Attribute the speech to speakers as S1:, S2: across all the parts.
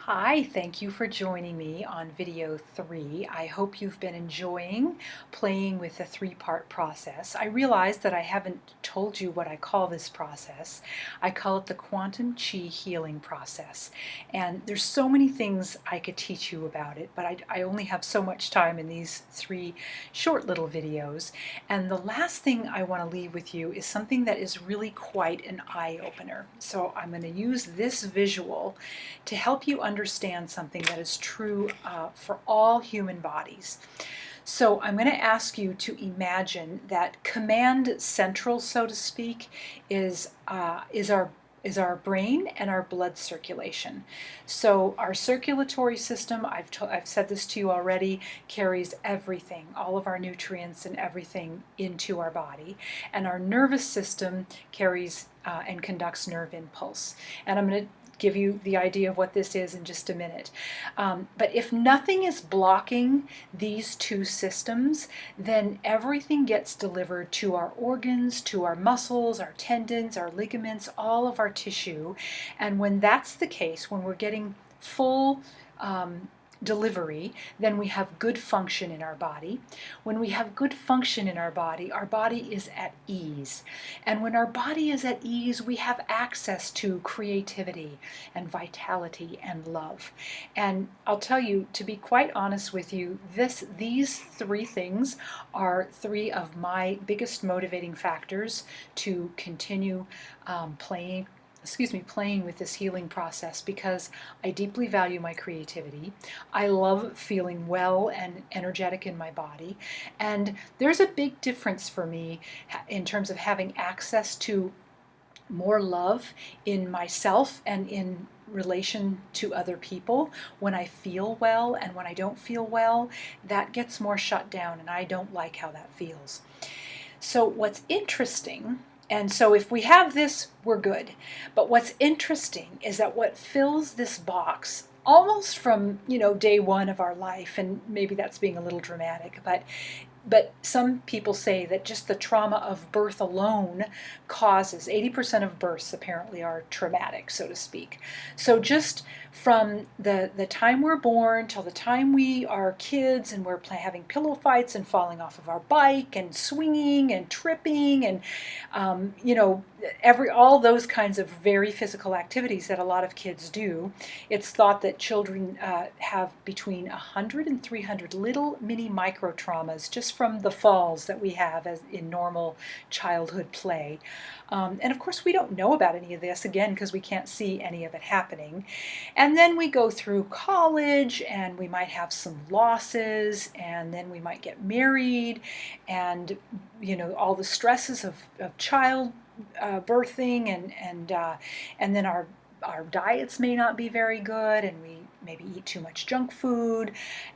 S1: Hi, thank you for joining me on video 3. I hope you've been enjoying playing with the three-part process. I realize that I haven't told you what I call this process. I call it the Quantum Chi Healing Process. And there's so many things I could teach you about it, but I only have so much time in these 3 short little videos. And the last thing I want to leave with you is something that is really quite an eye-opener. So I'm going to use this visual to help you understand something that is true for all human bodies. So I'm going to ask you to imagine that command central, so to speak, is our brain and our blood circulation. So our circulatory system, I've said this to you already, carries everything, all of our nutrients and everything into our body. And our nervous system carries and conducts nerve impulse. And I'm going to give you the idea of what this is in just a minute. But if nothing is blocking these two systems, then everything gets delivered to our organs, to our muscles, our tendons, our ligaments, all of our tissue. And when that's the case, when we're getting full delivery, then we have good function in our body. When we have good function in our body is at ease. And when our body is at ease, we have access to creativity and vitality and love. And I'll tell you, to be quite honest with you, these 3 things are 3 of my biggest motivating factors to continue playing with this healing process, because I deeply value my creativity. I love feeling well and energetic in my body. And there's a big difference for me in terms of having access to more love in myself and in relation to other people. When I feel well and when I don't feel well, that gets more shut down, and I don't like how that feels. So what's interesting, and so if we have this, we're good. But what's interesting is that what fills this box almost from, day one of our life, and maybe that's being a little dramatic, but some people say that just the trauma of birth alone causes 80% of births apparently are traumatic, so to speak. So just from the time we're born till the time we are kids and we're having pillow fights and falling off of our bike and swinging and tripping and all those kinds of very physical activities that a lot of kids do. It's thought that children have between 100 and 300 little mini micro traumas just from the falls that we have as in normal childhood play. And of course we don't know about any of this, again, because we can't see any of it happening. And then we go through college and we might have some losses, and then we might get married, and all the stresses of child birthing, and then our diets may not be very good, and we maybe eat too much junk food.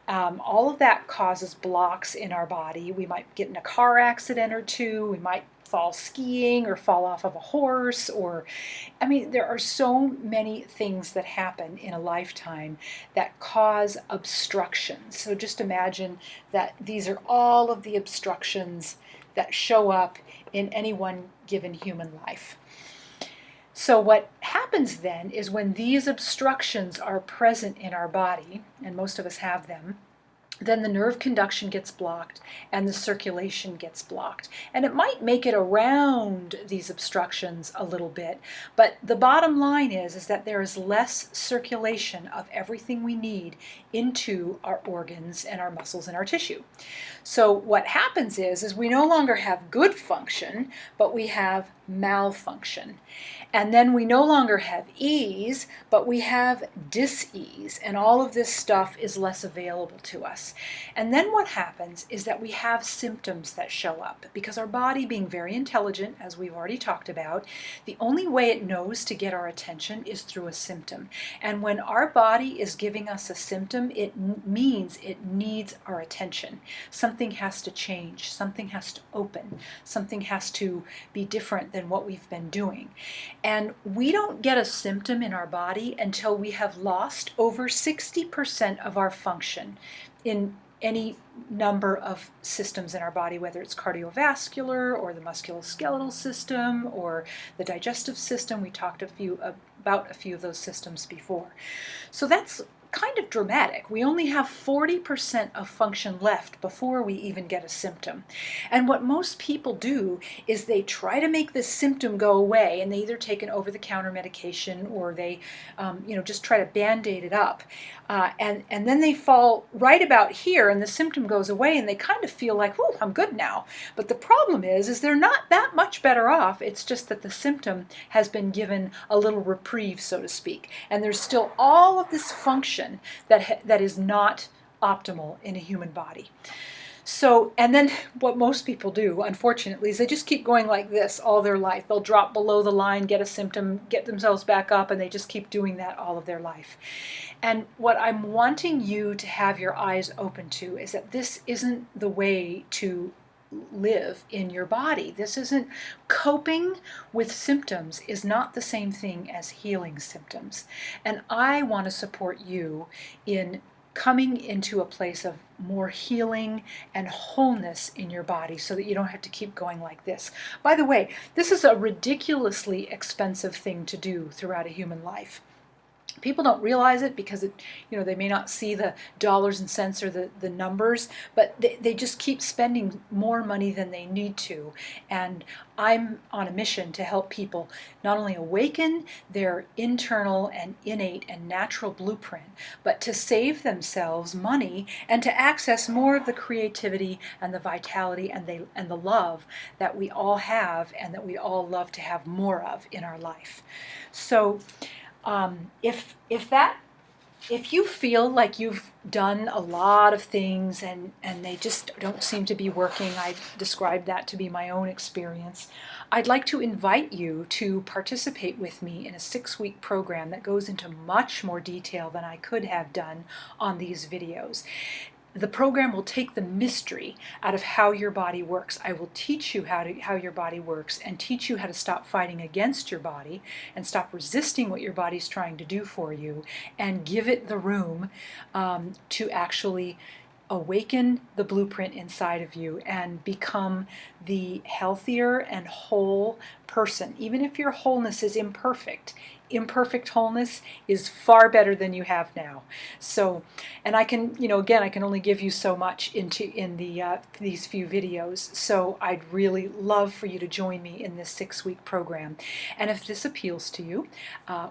S1: All of that causes blocks in our body. We might get in a car accident or two. We might fall skiing or fall off of a horse, there are so many things that happen in a lifetime that cause obstructions. So just imagine that these are all of the obstructions that show up in any one given human life. So what happens then is when these obstructions are present in our body, and most of us have them, then the nerve conduction gets blocked and the circulation gets blocked. And it might make it around these obstructions a little bit, but the bottom line is that there is less circulation of everything we need into our organs and our muscles and our tissue. So what happens is we no longer have good function, but we have malfunction. And then we no longer have ease, but we have dis-ease, and all of this stuff is less available to us. And then what happens is that we have symptoms that show up, because our body, being very intelligent, as we've already talked about, the only way it knows to get our attention is through a symptom. And when our body is giving us a symptom, it means it needs our attention. Something has to change, something has to open, something has to be different than what we've been doing. And we don't get a symptom in our body until we have lost over 60% of our function in any number of systems in our body, whether it's cardiovascular or the musculoskeletal system or the digestive system. We talked about a few of those systems before. So that's kind of dramatic. We only have 40% of function left before we even get a symptom. And what most people do is they try to make this symptom go away, and they either take an over-the-counter medication or they just try to band-aid it up. And then they fall right about here and the symptom goes away and they kind of feel like, oh, I'm good now. But the problem is they're not that much better off. It's just that the symptom has been given a little reprieve, so to speak. And there's still all of this function that is not optimal in a human body. So, and then what most people do, unfortunately, is they just keep going like this all their life. They'll drop below the line, get a symptom, get themselves back up, and they just keep doing that all of their life. And what I'm wanting you to have your eyes open to is that this isn't the way to live in your body. This isn't coping with symptoms is not the same thing as healing symptoms. And I want to support you in coming into a place of more healing and wholeness in your body so that you don't have to keep going like this. By the way, this is a ridiculously expensive thing to do throughout a human life. People don't realize it because they may not see the dollars and cents or the numbers, but they just keep spending more money than they need to. And I'm on a mission to help people not only awaken their internal and innate and natural blueprint, but to save themselves money and to access more of the creativity and the vitality and the love that we all have and that we all love to have more of in our life. So if you feel like you've done a lot of things and they just don't seem to be working, I described that to be my own experience, I'd like to invite you to participate with me in a 6-week program that goes into much more detail than I could have done on these videos. The program will take the mystery out of how your body works. I will teach you how your body works and teach you how to stop fighting against your body and stop resisting what your body's trying to do for you and give it the room to actually awaken the blueprint inside of you and become the healthier and whole person. Even if your wholeness is imperfect wholeness is far better than you have now. So, and I can, again, I can only give you so much in these few videos. So I'd really love for you to join me in this 6-week program. And if this appeals to you,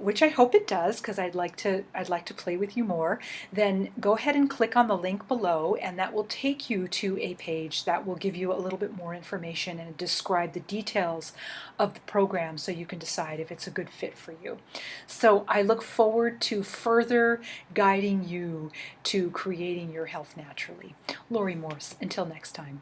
S1: which I hope it does, because I'd like to play with you more, then go ahead and click on the link below, and that will take you to a page that will give you a little bit more information and describe the details of the program so you can decide if it's a good fit for you. So I look forward to further guiding you to creating your health naturally. Lori Morse, until next time.